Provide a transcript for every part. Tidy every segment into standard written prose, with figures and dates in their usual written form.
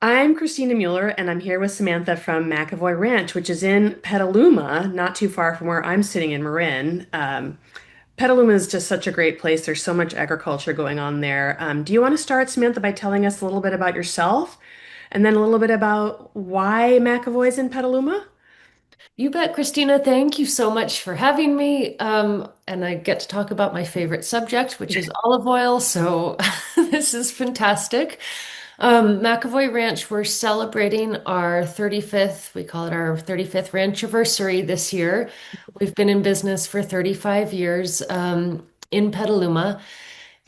I'm Christina Mueller, and I'm here with Samantha from McEvoy Ranch, which is in Petaluma, not too far from where I'm sitting in Marin. Petaluma is just such a great place. There's so much agriculture going on there. Do you want to start, Samantha, by telling us a little bit about yourself and then a little bit about why McEvoy's in Petaluma? You bet, Christina. Thank you so much for having me. And I get to talk about my favorite subject, which is olive oil. So this is fantastic. McEvoy Ranch, we're celebrating our 35th, we call it our 35th ranch anniversary this year. We've been in business for 35 years in Petaluma.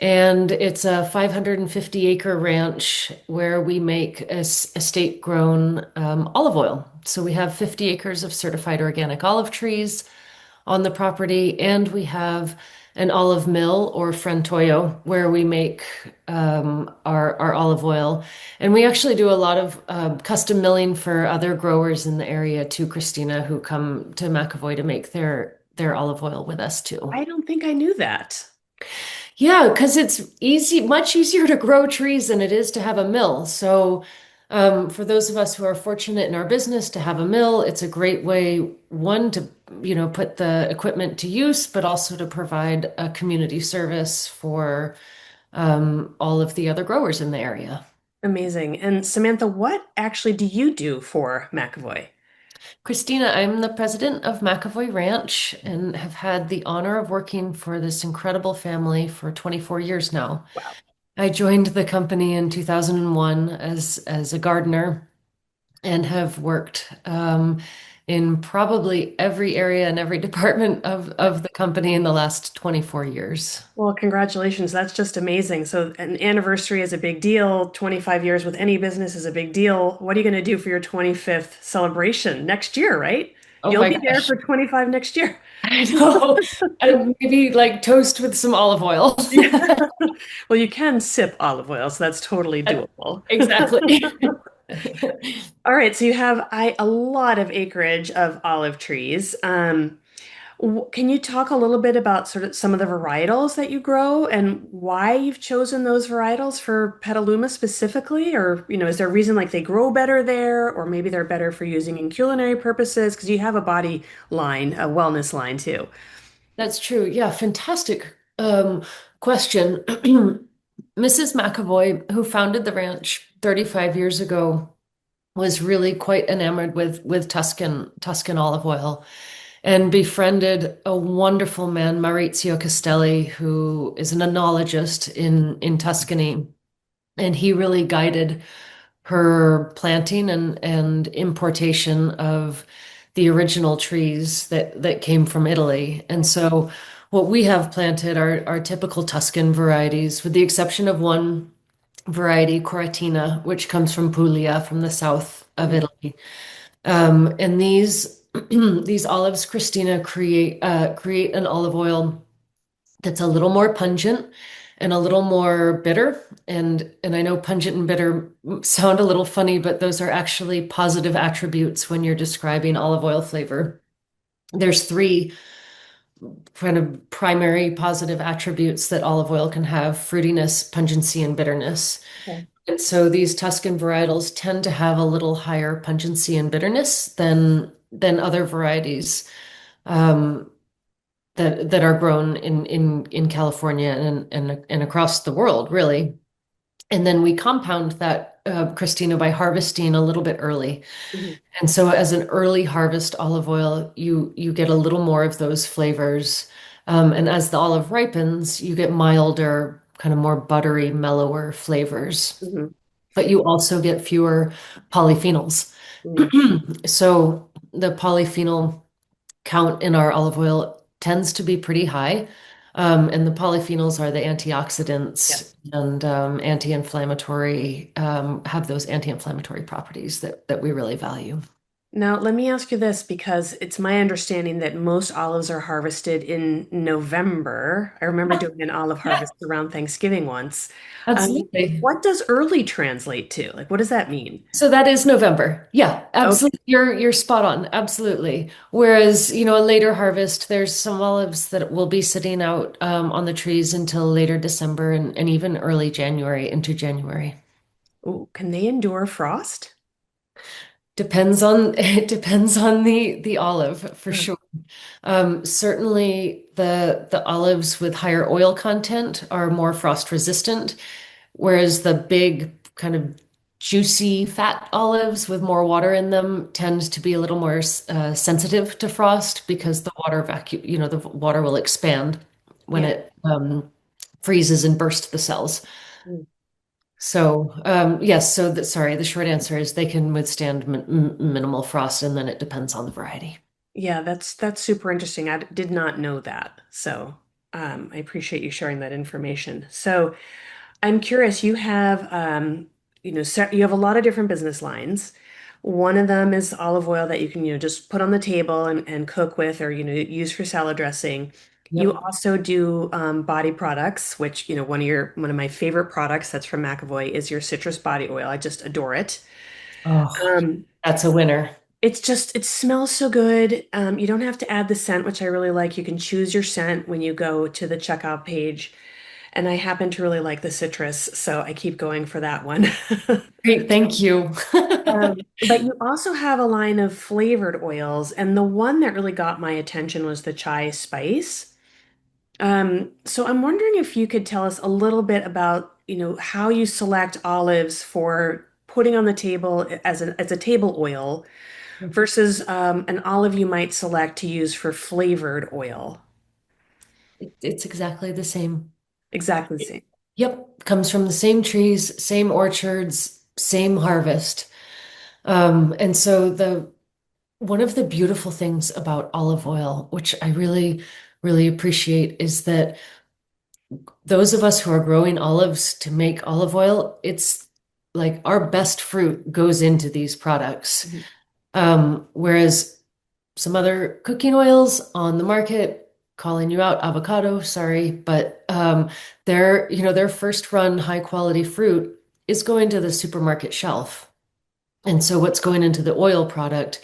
And it's a 550-acre ranch where we make estate grown olive oil. So we have 50 acres of certified organic olive trees on the property, and we have an olive mill or frantoio where we make our olive oil. And we actually do a lot of custom milling for other growers in the area too, Christina, who come to McAvoy to make their olive oil with us too. I don't think I knew that. Yeah, because it's much easier to grow trees than it is to have a mill. So, for those of us who are fortunate in our business to have a mill, it's a great way, one, to, put the equipment to use, but also to provide a community service for all of the other growers in the area. Amazing. And Samantha, what actually do you do for McEvoy? Christina, I'm the president of McEvoy Ranch and have had the honor of working for this incredible family for 24 years now. Wow. I joined the company in 2001 as a gardener and have worked in probably every area and every department of the company in the last 24 years. Well, congratulations. That's just amazing. So, an anniversary is a big deal. 25 years with any business is a big deal. What are you going to do for your 25th celebration next year, right? Oh You'll my be there gosh, for 25 next year. I know. And maybe like toast with some olive oil. Yeah. Well, you can sip olive oil, so that's totally doable. Exactly. All right, so you have a lot of acreage of olive trees. Can you talk a little bit about sort of some of the varietals that you grow and why you've chosen those varietals for Petaluma specifically? Or, is there a reason like they grow better there, or maybe they're better for using in culinary purposes? Because you have a body line, a wellness line too. That's true. Yeah, fantastic question. Mrs. McAvoy, who founded the ranch 35 years ago, was really quite enamored with Tuscan olive oil and befriended a wonderful man, Maurizio Castelli, who is an enologist in Tuscany. And he really guided her planting and importation of the original trees that came from Italy. And so what we have planted are typical Tuscan varieties, with the exception of one variety, Coratina, which comes from Puglia, from the south of Mhm. Italy. And these these olives, Christina, create an olive oil that's a little more pungent and a little more bitter. And I know pungent and bitter sound a little funny, but those are actually positive attributes when you're describing olive oil flavor. There's three kind of primary positive attributes that olive oil can have: fruitiness, pungency, and bitterness. Okay. And so these Tuscan varietals tend to have a little higher pungency and bitterness than other varieties that are grown in California and across the world, really. And then we compound that, Christina, by harvesting a little bit early. Mhm. And so as an early harvest olive oil, you get a little more of those flavors. And as the olive ripens, you get milder, kind of more buttery, mellower flavors. Mhm. But you also get fewer polyphenols. Mhm. So the polyphenol count in our olive oil tends to be pretty high. And the polyphenols are the antioxidants Yes. and anti-inflammatory, have those anti-inflammatory properties that we really value. Now, let me ask you this because it's my understanding that most olives are harvested in November. I remember doing an olive Yeah, harvest around Thanksgiving once. absolutely. What does early translate to? Like, what does that mean? So that is November. Yeah, Okay. absolutely. You're spot on. Absolutely. Whereas, a later harvest, there's some olives that will be sitting out on the trees until later December and even early January into January. Oh, can they endure frost? Depends on it depends on the olive for Uh, sure. Certainly the olives with higher oil content are more frost resistant, whereas the big kind of juicy fat olives with more water in them tend to be a little more sensitive to frost because the water vacuum, the water will expand when yeah. it freezes and burst the cells. Mm. So, yes, sorry, the short answer is they can withstand minimal frost, and then it depends on the variety. Yeah, that's super interesting. Did not know that. So, I appreciate you sharing that information. So, I'm curious, you have a lot of different business lines. One of them is olive oil that you can, just put on the table and cook with or, use for salad dressing. You Yep. also do body products, which, one of my favorite products that's from McEvoy is your citrus body oil. I just adore it. Oh, Um, that's a winner. it smells so good. You don't have to add the scent, which I really like. You can choose your scent when you go to the checkout page. And I happen to really like the citrus, so I keep going for that one. Great, thank you. But you also have a line of flavored oils, and the one that really got my attention was the chai spice. So I'm wondering if you could tell us a little bit about, how you select olives for putting on the table as a table oil versus an olive you might select to use for flavored oil. It's exactly the same. Exactly the same. Yep, comes from the same trees, same orchards, same harvest. And so the one of the beautiful things about olive oil, which I really, really appreciate, is that those of us who are growing olives to make olive oil, it's like our best fruit goes into these products. Mhm. Whereas some other cooking oils on the market, calling you out, avocado, sorry, but their first run high quality fruit is going to the supermarket shelf. And so what's going into the oil product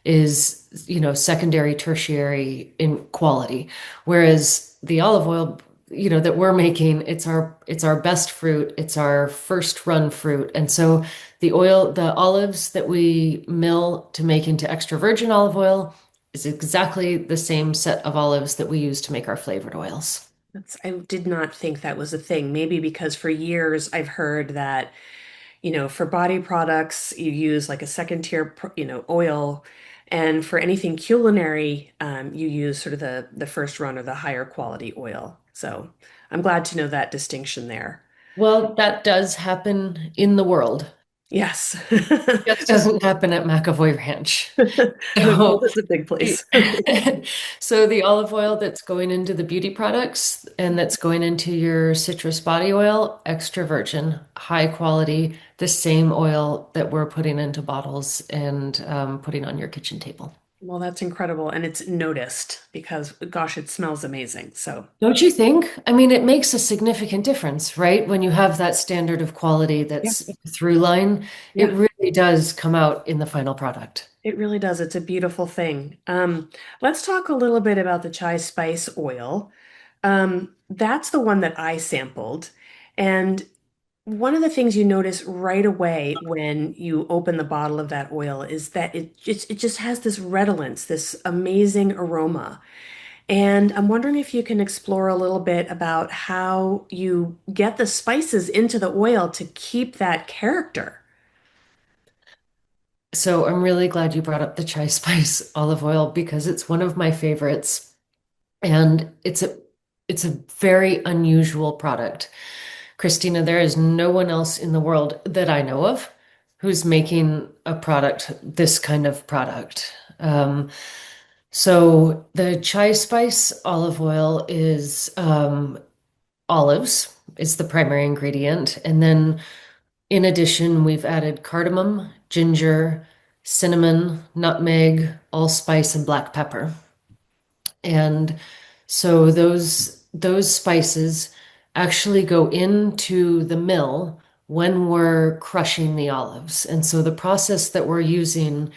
is, secondary, tertiary in quality. Whereas the olive oil, that we're making, it's our best fruit, it's our first run fruit. And so the olives that we mill to make into extra virgin olive oil is exactly the same set of olives that we use to make our flavored oils. I did not think that was a thing. Maybe because for years I've heard that, for body products, you use like a second tier, oil. And for anything culinary, you use sort of the first run or the higher quality oil. So I'm glad to know that distinction there. Well, that does happen in the world. Yes. Just doesn't happen at McEvoy Ranch. The world So is a big the, place. so the olive oil that's going into the beauty products and that's going into your citrus body oil, extra virgin, high quality, the same oil that we're putting into bottles and putting on your kitchen table. Well, that's incredible. And it's noticed because, gosh, it smells amazing. So, Don't you think? I mean, it makes a significant difference, right? When you have that standard of quality yeah, that's through line, it yeah. really does come out in the final product. It really does. It's a beautiful thing. Let's talk a little bit about the chai spice oil. That's the one that I sampled. And one of the things you notice right away when you open the bottle of that oil is that it just has this redolence, this amazing aroma. And I'm wondering if you can explore a little bit about how you get the spices into the oil to keep that character. So I'm really glad you brought up the chai spice olive oil because it's one of my favorites and it's a very unusual product. Christina, there is no one else in the world that I know of who's making a product, this kind of product. So the chai spice olive oil is olives is the primary ingredient, and then in addition, we've added cardamom, ginger, cinnamon, nutmeg, allspice, and black pepper. And so those spices actually go into the mill when we're crushing the olives. And so the process that we're using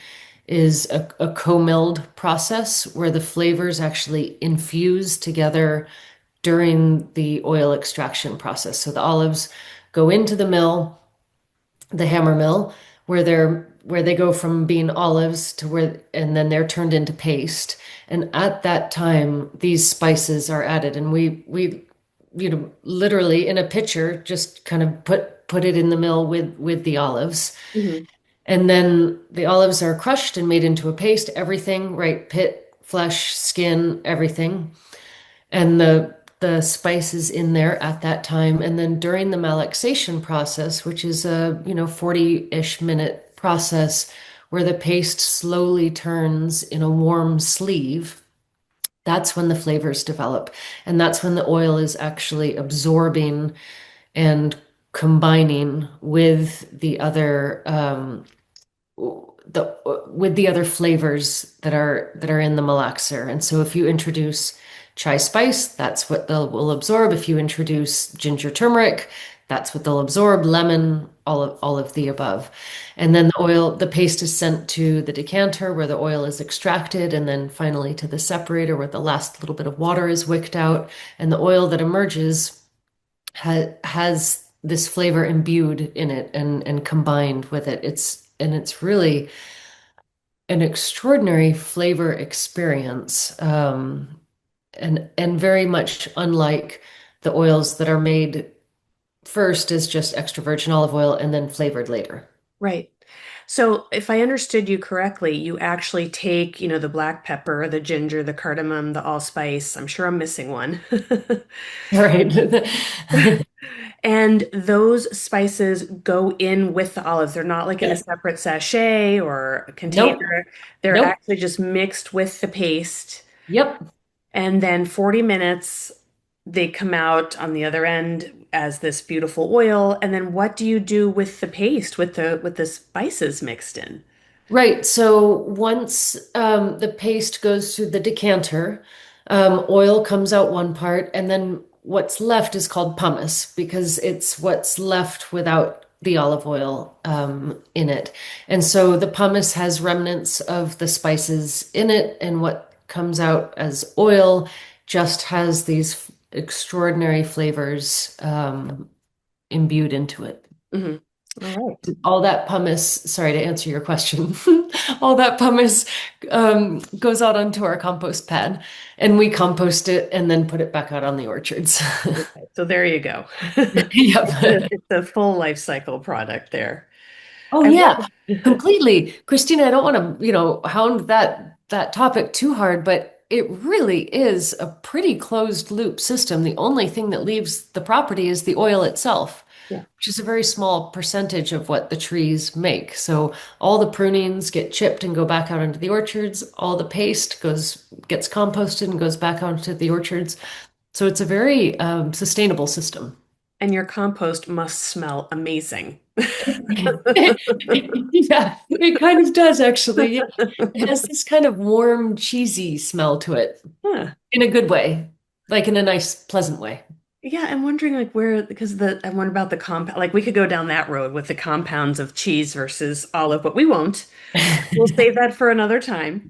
is a co-milled process where the flavors actually infuse together during the oil extraction process. So the olives go into the mill the hammer mill, where they go from being olives to where, and then they're turned into paste. And at that time, these spices are added, and we literally in a pitcher just kind of put it in the mill with the olives. Hmm. And then the olives are crushed and made into a paste, everything, right? Pit, flesh, skin, everything. And the spices in there at that time. And then during the malaxation process, which is a, 40-ish minute process where the paste slowly turns in a warm sleeve, that's when the flavors develop. And that's when the oil is actually absorbing and combining with the other flavors that are in the malaxer. And so if you introduce chai spice, that's what they'll will absorb. If you introduce ginger turmeric, that's what they'll absorb. Lemon, all of the above. And then the paste is sent to the decanter where the oil is extracted, and then finally to the separator where the last little bit of water is wicked out. And the oil that emerges has this flavor imbued in it and combined with it. It's really an extraordinary flavor experience, and very much unlike the oils that are made first as just extra virgin olive oil and then flavored later. Right. So if I understood you correctly, you actually take, the black pepper, the ginger, the cardamom, the allspice. I'm sure I'm missing one. Right. And those spices go in with the olives. They're not like in a Yeah. separate sachet or a Nope. container. They're Nope. actually just mixed with the paste. Yep. And then 40 minutes, they come out on the other end as this beautiful oil. And then what do you do with the paste, with the spices mixed in? Right. So once the paste goes through the decanter, oil comes out one part, and then what's left is called pumice because it's what's left without the olive oil in it. And so the pumice has remnants of the spices in it, and what comes out as oil just has these extraordinary flavors imbued into it. Hmm. All right. All that pumice, sorry to answer your question, all that pumice goes out onto our compost pad and we compost it and then put it back out on the orchards. Okay. So there you go. Yep. It's a full life cycle product there. Oh I yeah, love completely. Christina, I don't want to, hound that topic too hard, but it really is a pretty closed loop system. The only thing that leaves the property is the oil itself, Yeah. which is a very small percentage of what the trees make. So all the prunings get chipped and go back out into the orchards. All the paste gets composted and goes back out into the orchards. So it's a very sustainable system. And your compost must smell amazing. Yeah, it kind of does actually. Yeah. It has this kind of warm, cheesy smell to it Huh. in a good way, like in a nice, pleasant way. Yeah, I'm wondering like where because I wonder about the compound. Like we could go down that road with the compounds of cheese versus olive, but we won't. We'll save that for another time.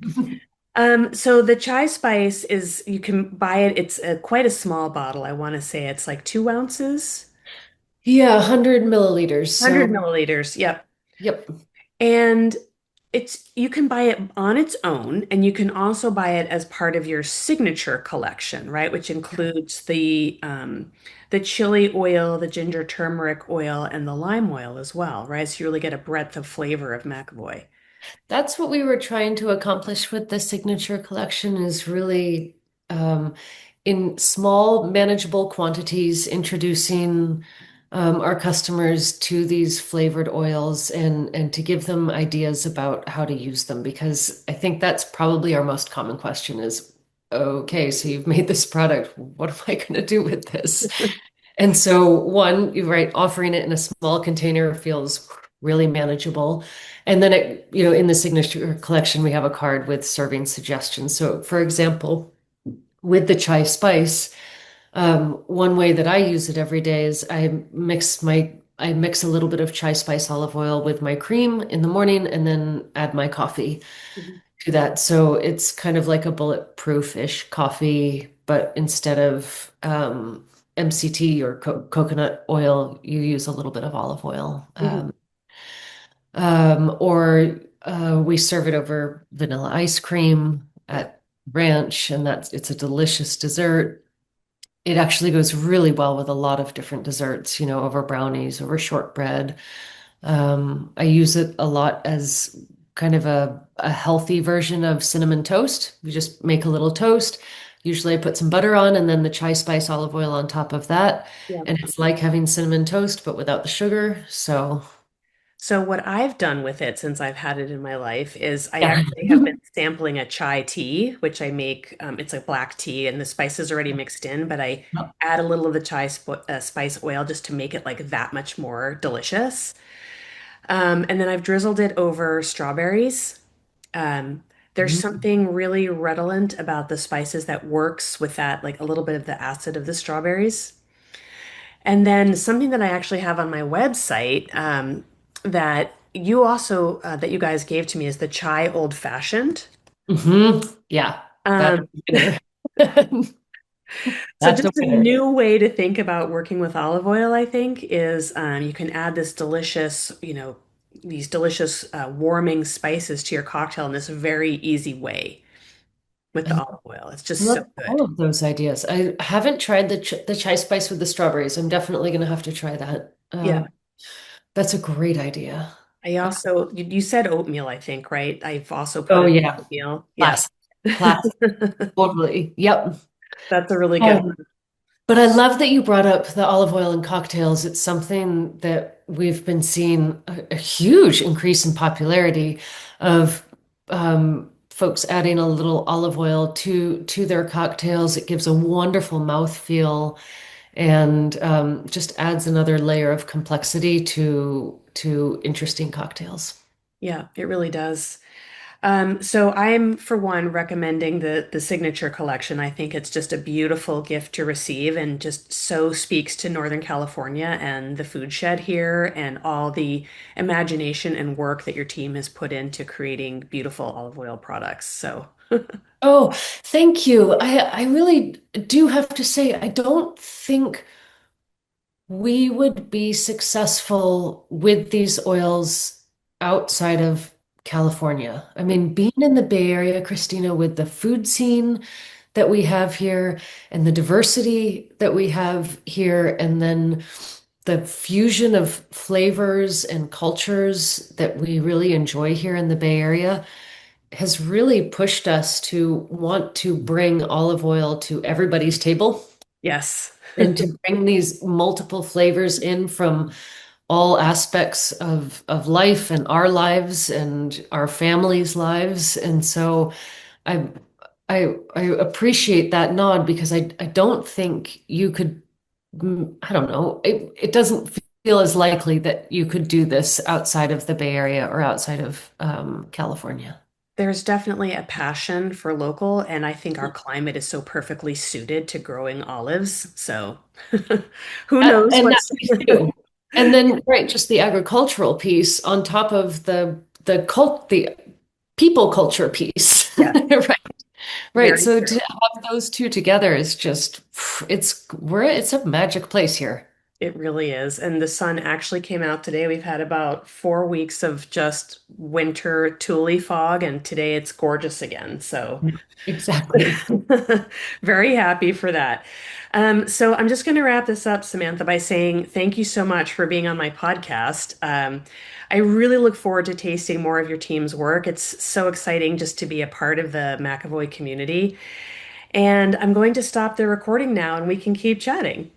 So the chai spice is you can buy it. It's quite a small bottle. I want to say it's like 2 ounces, Yeah, 100 milliliters. 100 So, milliliters. Yep. yep. And you can buy it on its own, and you can also buy it as part of your signature collection, right? Which includes the chili oil, the ginger turmeric oil, and the lime oil as well, right? So you really get a breadth of flavor of McEvoy. That's what we were trying to accomplish with the signature collection is really um, in small, manageable quantities, introducing our customers to these flavored oils and to give them ideas about how to use them because I think that's probably our most common question is, okay, so you've made this product. What am I going to do with this? And so one, you're right, offering it in a small container feels really manageable. And then in the signature collection, we have a card with serving suggestions. So for example, with the chai spice, one way that I use it every day is I mix a little bit of chai spice olive oil with my cream in the morning and then add my coffee Mhm. to that. So it's kind of like a bulletproof-ish coffee, but instead of MCT or coconut oil, you use a little bit of olive oil. Mhm. Or we serve it over vanilla ice cream Yeah. at ranch, and it's a delicious dessert. It actually goes really well with a lot of different desserts, over brownies, over shortbread. I use it a lot as kind of a healthy version of cinnamon toast. You just make a little toast. Usually I put some butter on and then the chai spice olive oil on top of that. Yeah. And it's like having cinnamon toast, but without the sugar. So, So what I've done with it since I've had it in my life is I yeah. actually have been sampling a chai tea, which I make. It's a black tea, and the spice is already mixed in, but I add a little of the spice oil just to make it like that much more delicious. And then I've drizzled it over strawberries. Um, there's something really redolent about the spices that works with that, like a little bit of the acid of the strawberries. And then something that I actually have on my website that you also that you guys gave to me is the chai old fashioned. Yeah, that's Um, a winner. so That's a just a winner. new way to think about working with olive oil, I think, is you can add this delicious, these delicious warming spices to your cocktail in this very easy way with the I olive oil. It's just so love all good. of those ideas. I haven't tried the chai spice with the strawberries. I'm definitely going to have to try that. Yeah. That's a great idea. I also, you said oatmeal, I think, right? I've also put Oh in yeah, oatmeal. Yeah. classic, classic, totally. Yep. That's a really good Um, but I love that you brought up the olive oil in cocktails. It's something that we've been seeing a huge increase in popularity of folks adding a little olive oil to their cocktails. It gives a wonderful mouthfeel and just adds another layer of complexity to interesting cocktails. Yeah, it really does. So I'm, for one, recommending the signature collection. I think it's just a beautiful gift to receive and just so speaks to Northern California and the food shed here and all the imagination and work that your team has put into creating beautiful olive oil products. So, Oh, thank you. I really do have to say, I don't think we would be successful with these oils outside of California. I mean, being in the Bay Area, Christina, with the food scene that we have here and the diversity that we have here, and then the fusion of flavors and cultures that we really enjoy here in the Bay Area has really pushed us to want to bring olive oil to everybody's table yes. and to bring these multiple flavors in from all aspects of life and our lives and our families' lives. And so I I appreciate that nod because I don't think you could I don't know. It doesn't feel as likely that you could do this outside of the Bay Area or outside of California. There's definitely a passion for local, and I think our climate is so perfectly suited to growing olives. So, who knows And that what's piece too. And then, right, just the agricultural piece on top of the people culture piece. yeah, Right. Right. very So to true. have those two together is just it's a magic place here. It really is. And the sun actually came out today. We've had about 4 weeks of just winter tule fog, and today it's gorgeous again. So, Yeah, exactly. very happy for that. So, I'm just going to wrap this up, Samantha, by saying thank you so much for being on my podcast. I really look forward to tasting more of your team's work. It's so exciting just to be a part of the McEvoy community. And I'm going to stop the recording now and we can keep chatting.